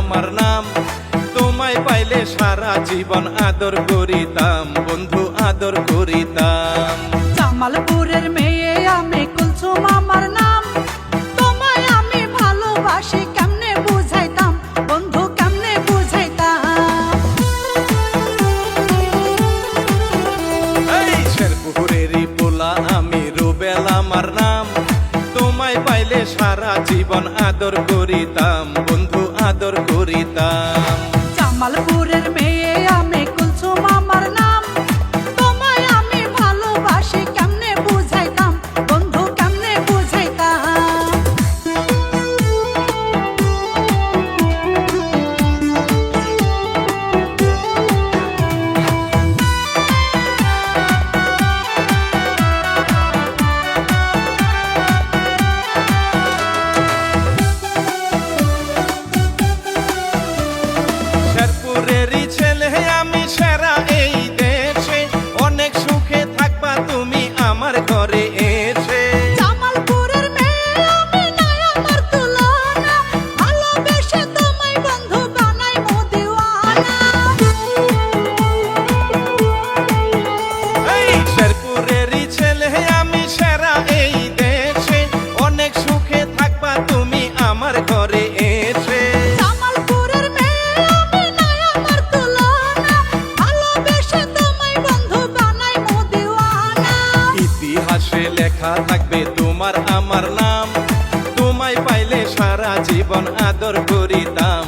আমার নাম, তোমায় পাইলে সারা জীবন আদর করিতাম বন্ধু, আদর করিতাম। জামালপুরের মেয়ে আমি, কুলসুম আমার নাম, তোমায় আমি ভালোবাসি, কেমনে বুঝাইতাম বন্ধু, কেমনে বুঝাইতাম। এই শেরপুরেরই পোলা আমি, রুবেল আমার নাম, তোমায় পাইলে সারা জীবন আদর করিতাম বন্ধু, আদর করিতাম। জামালপুরের মেয়ে আমি, কুলসুম আমার নাম, তোমায় আমি ভালোবাসি, কেমনে বুঝাইতাম বন্ধু, কেমনে বুঝাইতাম। শেরপুরেরই ছেলে আমি, সেরা এই দেশে, অনেক সুখে থাকবা তুমি আমার ঘরে এসে। জামালপুরের মেয়ে আমি, নাই আমার তুলনা, ভালোবেসে তোমায় বন্ধু বানাই মো দিওয়ানা। এই শেরপুরেরই ছেলে আমি, সেরা এই দেশে, অনেক সুখে থাকবা তুমি আমার ঘরে এসে। জামালপুরের মেয়ে আমি, নাই আমার তুলনা, ভালোবেসে তোমায় বন্ধু বানাই মো দিওয়ানা। ইতিহাসে লেখা থাকবে তোমার আমার নাম, তোমায় পাইলে সারা জীবন আদর করিতাম